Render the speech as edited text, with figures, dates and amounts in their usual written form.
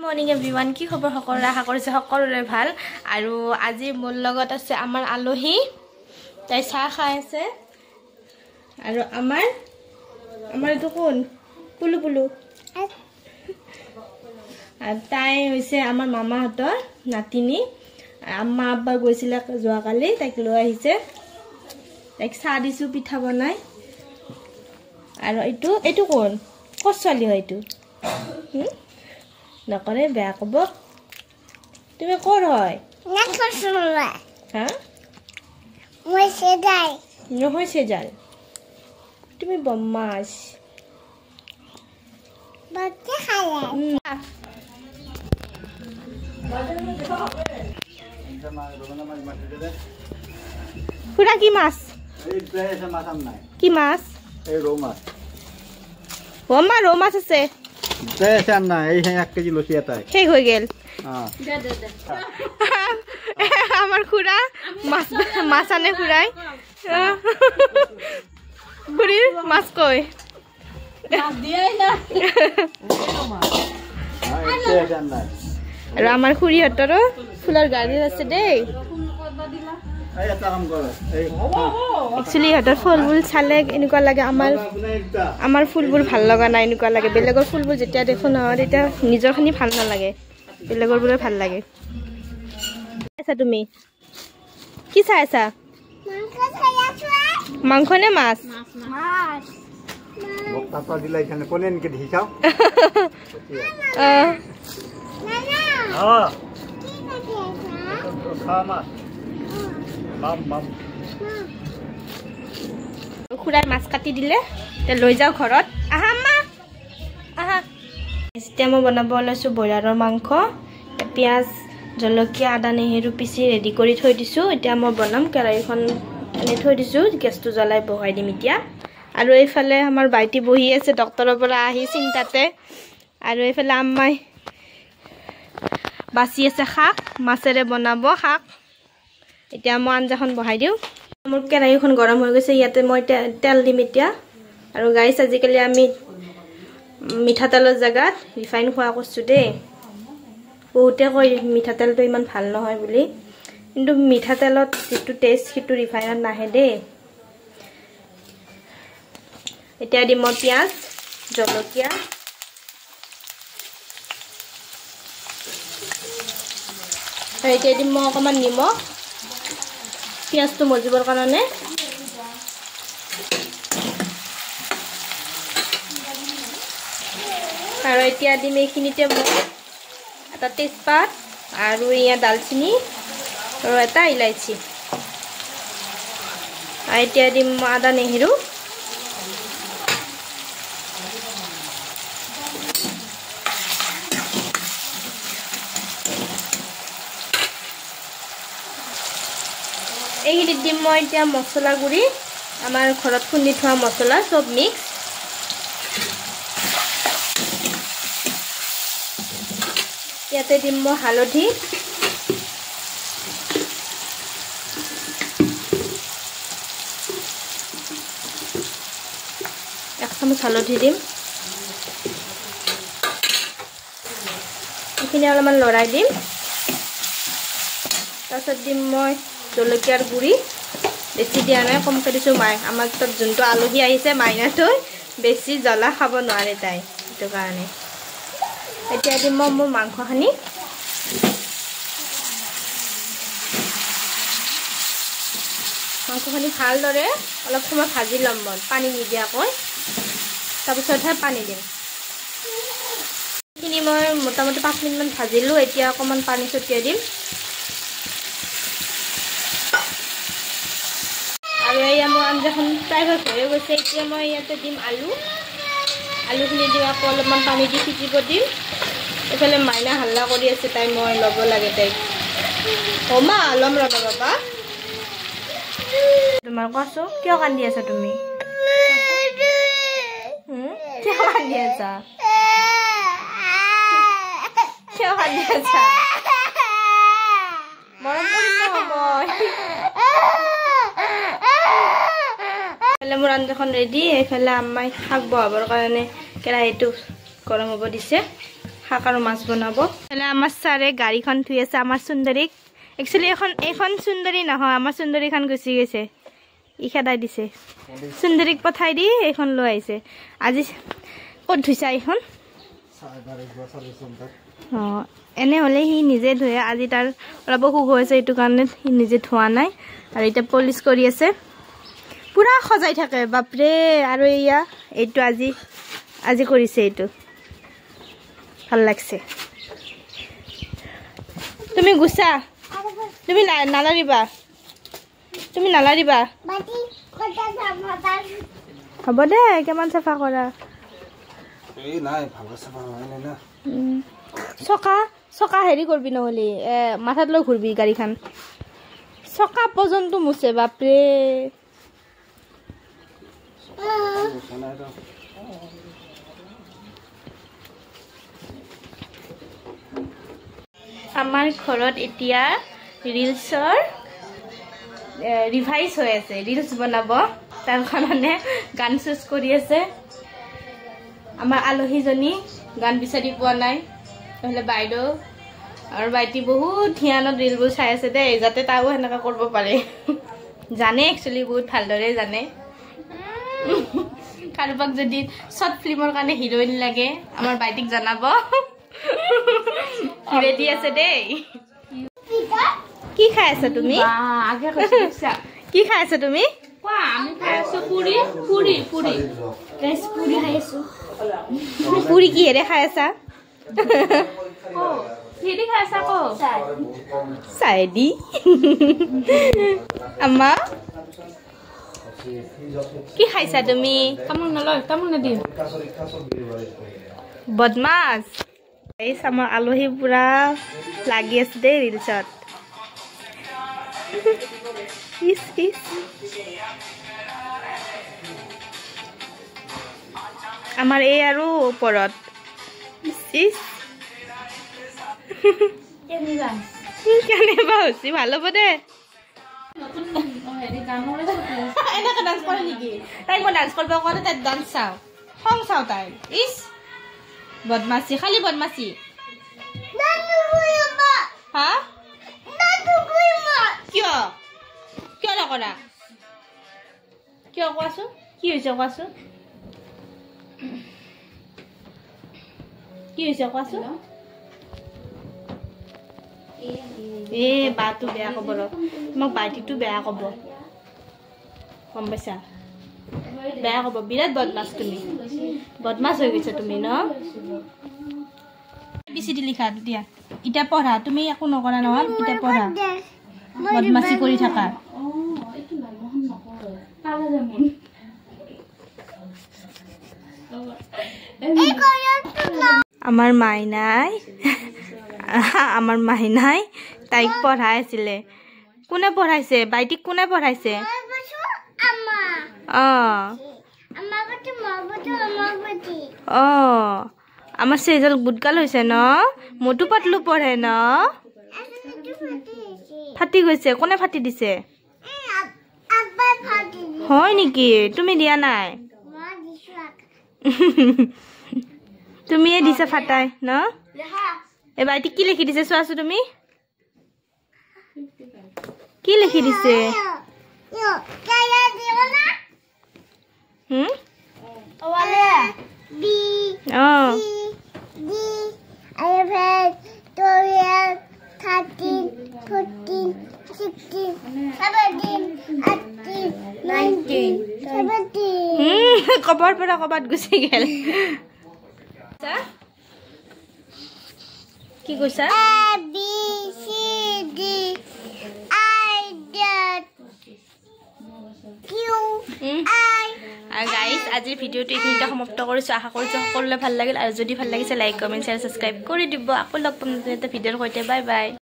morning everyone কি খবৰ সকলোৰে আশা কৰিছে সকলোৰে ভাল আৰু আজি মোৰ লগত আছে আমাৰ আলহী তাই চাহ খাই আছে আৰু আমাৰ এইটো কোন পুলু পুলু আৰু তাই হৈছে আমাৰ মামাহঁতৰ নাতিনী আম্মা আব্বা গৈছিলে যোৱাকালি তাইক লৈ আহিছে তাইক চাহ দিছো পিঠা বনাই আৰু এইটো কোন ক'ৰ ছোৱালী হয় এইটো নকৰে বেয়া ক'ব তুমি ক'ৰ হয় হা নহয় চেজাল তুমি বদমাছ খুৰা কি মাছ কি মাছ ৰৌ মাছ আছে শেষ হৈ গেল আমাৰ খুড়া মাছ আনে খুড়াই খুড়িৰ মাছ কই আৰু আমাৰ খুড়ীহঁতৰো ফুলৰ গাড়ী আছে দেই একচুৱেলি ইহঁতৰ ফুলবোৰ চালে এনেকুৱা লাগে আমাৰ ফুলবোৰ ভাল লগা নাই এনেকুৱা লাগে বেলেগৰ ফুলবোৰ যেতিয়া দেখো নহয় তেতিয়া নিজৰখিনি ভাল নালাগে বেলেগৰ বোৰে ভাল লাগে আছা তুমি কি চাই আছা মাংস নে মাছ খুড়াই মাছ কাটি দিলে লৈ যাও ঘৰত আহা আম্মা আহা এতিয়া মই বনাব ওলাইছোঁ ব্ৰইলাৰৰ মাংস পিঁয়াজ জলকীয়া আদা নেহেৰু পিচি ৰেডি কৰি থৈ দিছোঁ এতিয়া মই বনাম কেৰাহীখন আনি থৈ দিছোঁ গেছটো জ্বলাই বহাই দিম এতিয়া আৰু এইফালে আমাৰ ভাইটি বহি আছে ডক্তৰৰ পৰা আহি চিন্তাতে আৰু এইফালে আম্মাই বাচি আছে শাক মাছেৰে বনাব শাক এতিয়া মই আঞ্জাখন বহাই দিওঁ মোৰ কেৰাহীখন গৰম হৈ গৈছে ইয়াতে মই তেল দিম এতিয়া আৰু গাইছ আজিকালি আমি মিঠাতেলৰ জেগাত ৰিফাইন খোৱা কৰিছোঁ দেই বহুতে কয় মিঠাতেলটো ইমান ভাল নহয় বুলি কিন্তু মিঠাতেলত যিটো টেষ্ট সেইটো ৰিফাইনত নাহে দেই এতিয়া দিম মই পিঁয়াজ জলকীয়া আৰু এতিয়া দিম মই অকণমান নিমখ পিঁয়াজটো মজিবৰ কাৰণে আৰু এতিয়া দিম এইখিনিতে মই এটা তেজপাত আৰু ইয়াত দালচিনি আৰু এটা ইলাইচি আৰু এতিয়া দিম আদা নেহেৰু এইখিনিত দিম মই এতিয়া মছলা গুড়ি আমাৰ ঘৰত খুন্দি থোৱা মছলা চব মিক্স ইয়াতে দিম মই হালধি এক চামুচ হালধি দিম এইখিনি অলপমান লৰাই দিম তাৰপিছত দিম মই জলকীয়াৰ গুড়ি বেছি দিয়া নাই কমকৈ দিছোঁ আমাৰ তাত যোনটো আলহী আহিছে মাইনাটো বেছি জ্বলা খাব নোৱাৰে তাই সেইটো কাৰণে এতিয়া দিম মই মোৰ মাংসখিনি ভালদৰে অলপ সময় ভাজি ল'ম মই পানী নিদিয়াকৈ তাৰপিছতহে পানী দিম এইখিনি মই মোটামুটি 5 মিনিটমান ভাজিলোঁ এতিয়া অকণমান পানী ছটিয়াই দিম আৰু এয়া মোৰ আঞ্জাখন প্ৰায়ভাগ হৈ গৈছে এতিয়া মই ইয়াতে দিম আলুখিনি দিম আকৌ অলপমান পানী দি সিজিব দিম এইফালে মাইনা হাল্লা কৰি আছে তাই মই ল'ব লাগে তাইক মা ল'ম ৰ'বা বাবা তোমাৰ কোৱাচোন কিয় কান্দি আছা তুমি কিয় কান্দি আছা মৰম কৰিম সময় মোৰ আঞ্জাখন ৰেডি এইফালে আম্মাই শাক বহাবৰ কাৰণে কেৰাহীটো গৰম হ'ব দিছে শাক আৰু মাছ বনাব এনে আমাৰ ছাৰে গাড়ীখন থৈ আছে আমাৰ সুন্দৰীক একচুয়ালি এখন সুন্দৰী নহয় আমাৰ সুন্দৰীখন গুচি গৈছে ই খেদাই দিছে সুন্দৰীক পঠাই দি এখন লৈ আহিছে আজি ক'ত ধুইছা এখন এনে হলে সি নিজে ধুয়ে আজি তাৰ অলপ অসুখ হৈছে এইটো কাৰণে সি নিজে ধোৱা নাই আৰু এতিয়া পলিশ কৰি আছে পুৰা সজাই থাকে বাপৰে আৰু এয়া এইটো আজি কৰিছে এইটো ভাল লাগছে তুমি গুছা তুমি নালাৰিবা হ'ব দে কেমান চাফা কৰা চকা হেৰি কৰবি নহ'লে মাথাত লৈ ঘূৰবি গাড়ীখন চকা পৰ্যন্ত মুছে বাপৰে আমাৰ ঘৰত এতিয়া ৰিলছৰ ৰিভাইজ হৈ আছে ৰিলছ বনাব তাৰ কাৰণে গান চুজ কৰি আছে আমাৰ আলহীজনী গান বিচাৰি পোৱা নাই নহ'লে বাইদেউ আৰু বাইটি বহুত ধ্যানত ৰিলবোৰ চাই আছে দেই যাতে তাইও সেনেকুৱা কৰিব পাৰে জানে একচুৱেলি বহুত ভালদৰে জানে কাৰোবাক যদি শ্বৰ্ট ফিল্মৰ কাৰণে হিৰোইন লাগে আমাৰ বাইটিক জনাব ৰেডি আছে দেই কি খাই আছা তুমি কি খাই আছা তুমি পুৰি কিহেৰে খাই আছা চাইদি আম্মা কি খাইছা তুমি বদমাছ আমাৰ আলহী পুৰা লাগি আছে দেই ৰিলছত আমাৰ এই আৰু ওপৰত কেনেবা হৈছে ভাল হ'ব দে এনেকে ডান্স কৰে নেকি তাইক মই ডান্স কৰিব কওঁতে তাইক ডান্স চাওঁ খং চাওঁ তাই ইচ বদমাছি খালি বদমাছি হা কিয় কিয় নকৰা কিয় কোৱাচোন কি হৈছে কোৱাচোন কি হৈছে কোৱাচোন বাটো বেয়া কব ৰ তোমাক বাইটিটো বেয়া কব গম পাইছা বেয়া কব বিৰাট বদমাছ তুমি বদমাছ হৈ গৈছা তুমি ন বিচিটি লিখা দিয়া এতিয়া পঢ়া তুমি একো নকৰা নহয় এতিয়া পঢ়া বদমাছি কৰি থাকা আমাৰ মাইনাই তাইক পঢ়াই আছিলে কোনে পঢ়াইছে বাইটিক কোনে পঢ়াইছে আমাৰ চেজল বুটগাল হৈছে ন মোটো পাতলু পঢ়ে ন ফাটি গৈছে কোনে ফাটি দিছে হয় নেকি তুমি দিয়া নাই তুমিয়ে দিছে ফাটাই ন এ বাইটি কি লিখি দিছে চোৱাছো তুমি কি লিখি দিছে কবৰ পৰা কবাত গুচি গেল কি কৈছা গাইজ আজিৰ ভিডিঅ'টো এইখিনিতে সমাপ্ত কৰিছোঁ আশা কৰিছোঁ সকলোৰে ভাল লাগিল আৰু যদি ভাল লাগিছে লাইক কমেণ্ট শ্বেয়াৰ ছাবস্ক্ৰাইব কৰি দিব আকৌ লগ পাম এটা ভিডিঅ'ৰ সৈতে বাই বাই